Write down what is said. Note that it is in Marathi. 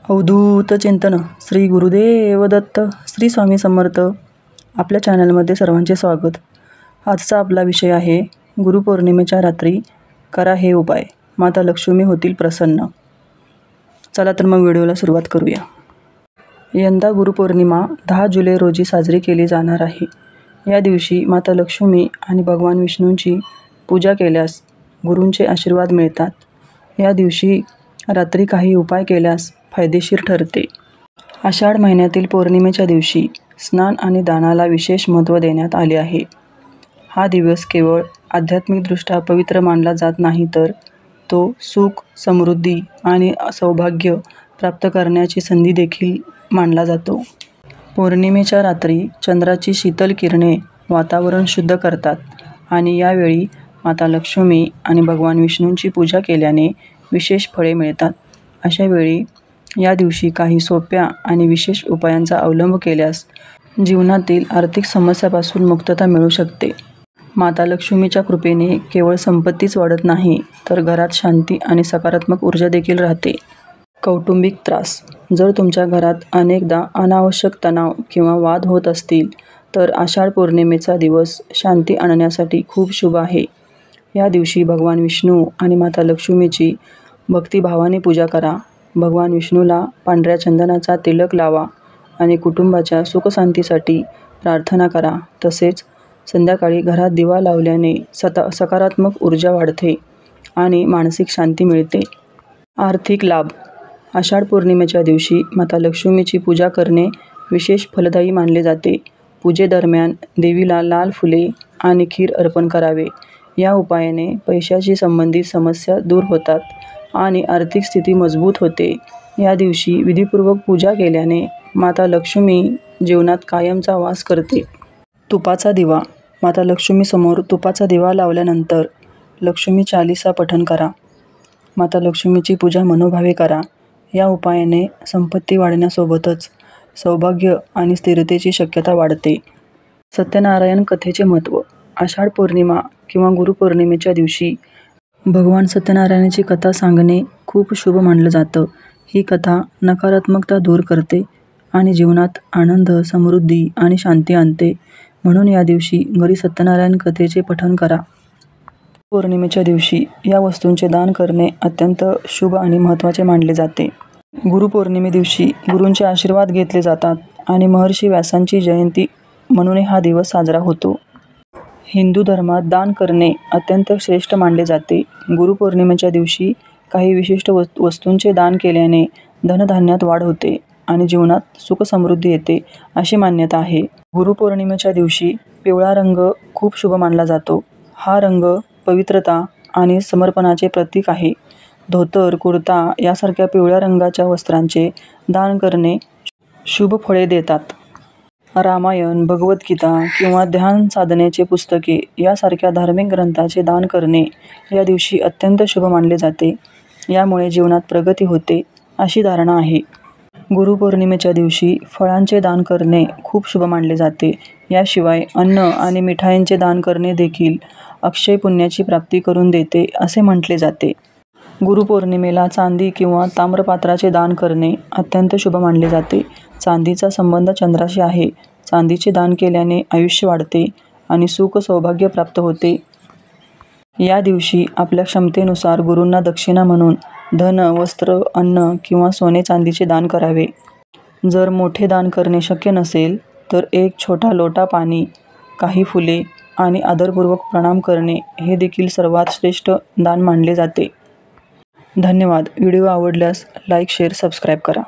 अवधूत चिंतन श्री गुरुदेव दत्त श्री स्वामी समर्थ. आपल्या चॅनलमध्ये सर्वांचे स्वागत. आजचा आपला विषय आहे गुरुपौर्णिमेच्या रात्री करा हे उपाय, माता लक्ष्मी होतील प्रसन्न. चला तर मग व्हिडिओला सुरुवात करूया. यंदा गुरुपौर्णिमा 10 जुलै रोजी साजरी केली जाणार आहे. या दिवशी माता लक्ष्मी आणि भगवान विष्णूंची पूजा केल्यास गुरूंचे आशीर्वाद मिळतात. या दिवशी रात्री काही उपाय केल्यास फायदेशीर ठरते. आषाढ महिन्यातील पौर्णिमेच्या दिवशी स्नान आणि दानाला विशेष महत्त्व देण्यात आले आहे. हा दिवस केवळ आध्यात्मिकदृष्ट्या पवित्र मानला जात नाही, तर तो सुख, समृद्धी आणि सौभाग्य प्राप्त करण्याची संधी देखील मानला जातो. पौर्णिमेच्या रात्री चंद्राची शीतल किरणे वातावरण शुद्ध करतात आणि यावेळी माता लक्ष्मी आणि भगवान विष्णूंची पूजा केल्याने विशेष फळे मिळतात. अशा वेळी या दिवशी काही सोप्या आणि विशेष उपायांचा अवलंब केल्यास जीवनातील आर्थिक समस्यापासून मुक्तता मिळू शकते. माता लक्ष्मीच्या कृपेने केवळ संपत्तीच वाढत नाही, तर घरात शांती आणि सकारात्मक ऊर्जा देखील राहते. कौटुंबिक त्रास. जर तुमच्या घरात अनेकदा अनावश्यक तणाव किंवा वाद होत असतील, तर आषाढ पौर्णिमेचा दिवस शांती आणण्यासाठी खूप शुभ आहे. या दिवशी भगवान विष्णू आणि माता लक्ष्मीची भक्तिभावाने पूजा करा. भगवान विष्णूला पांढऱ्या चंदनाचा तिलक लावा आणि कुटुंबाच्या सुखशांतीसाठी प्रार्थना करा. तसेच संध्याकाळी घरात दिवा लावल्याने सकारात्मक ऊर्जा वाढते आणि मानसिक शांती मिळते. आर्थिक लाभ. आषाढ पौर्णिमेच्या दिवशी माता लक्ष्मीची पूजा करणे विशेष फलदायी मानले जाते. पूजेदरम्यान देवीला लाल फुले आणि खीर अर्पण करावे. या उपायाने पैशाशी संबंधित समस्या दूर होतात आणि आर्थिक स्थिती मजबूत होते. या दिवशी विधीपूर्वक पूजा केल्याने माता लक्ष्मी जीवनात कायमचा वास करते. तुपाचा दिवा. माता लक्ष्मीसमोर तुपाचा दिवा लावल्यानंतर लक्ष्मी चालीसा पठण करा. माता लक्ष्मीची पूजा मनोभावे करा. या उपायाने संपत्ती वाढण्यासोबतच सौभाग्य आणि स्थिरतेची शक्यता वाढते. सत्यनारायण कथेचे महत्त्व. आषाढ पौर्णिमा किंवा गुरुपौर्णिमेच्या दिवशी भगवान सत्यनारायणाची कथा सांगणे खूप शुभ मानलं जातं. ही कथा नकारात्मकता दूर करते आणि जीवनात आनंद, समृद्धी आणि शांती आणते. म्हणून या दिवशी घरी सत्यनारायण कथेचे पठण करा. पौर्णिमेच्या दिवशी या वस्तूंचे दान करणे अत्यंत शुभ आणि महत्त्वाचे मानले जाते. गुरुपौर्णिमे दिवशी गुरूंचे आशीर्वाद घेतले जातात आणि महर्षी व्यासांची जयंती म्हणून हा दिवस साजरा होतो. हिंदू धर्मात दान करणे अत्यंत श्रेष्ठ मानले जाते. गुरुपौर्णिमेच्या दिवशी काही विशिष्ट वस्तूंचे दान केल्याने धनधान्यात वाढ होते आणि जीवनात सुखसमृद्धी येते, अशी मान्यता आहे. गुरुपौर्णिमेच्या दिवशी पिवळा रंग खूप शुभ मानला जातो. हा रंग पवित्रता आणि समर्पणाचे प्रतीक आहे. धोतर, कुर्ता यासारख्या पिवळ्या रंगाच्या वस्त्रांचे दान करणे शुभ फळे देतात. रामायण, भगवद्गीता किंवा ध्यान साधनेचे पुस्तके यासारख्या धार्मिक ग्रंथाचे दान करणे या दिवशी अत्यंत शुभ मानले जाते. यामुळे जीवनात प्रगती होते, अशी धारणा आहे. गुरुपौर्णिमेच्या दिवशी फळांचे दान करणे खूप शुभ मानले जाते. याशिवाय अन्न आणि मिठाईंचे दान करणे देखील अक्षय पुण्याची प्राप्ती करून देते, असे म्हटले जाते. गुरुपौर्णिमेला चांदी किंवा ताम्रपात्राचे दान करणे अत्यंत शुभ मानले जाते. चांदीचा संबंध चंद्राशी आहे. चांदीचे दान केल्याने आयुष्य वाढते आणि सुख, सौभाग्य प्राप्त होते. या दिवशी आपल्या क्षमतेनुसार गुरूंना दक्षिणा म्हणून धन, वस्त्र, अन्न किंवा सोने चांदीचे दान करावे. जर मोठे दान करणे शक्य नसेल, तर एक छोटा लोटा पाणी, काही फुले आणि आदरपूर्वक प्रणाम करणे हे देखील सर्वात श्रेष्ठ दान मानले जाते. धन्यवाद. व्हिडिओ आवडल्यास लाईक, शेअर, सबस्क्राईब करा.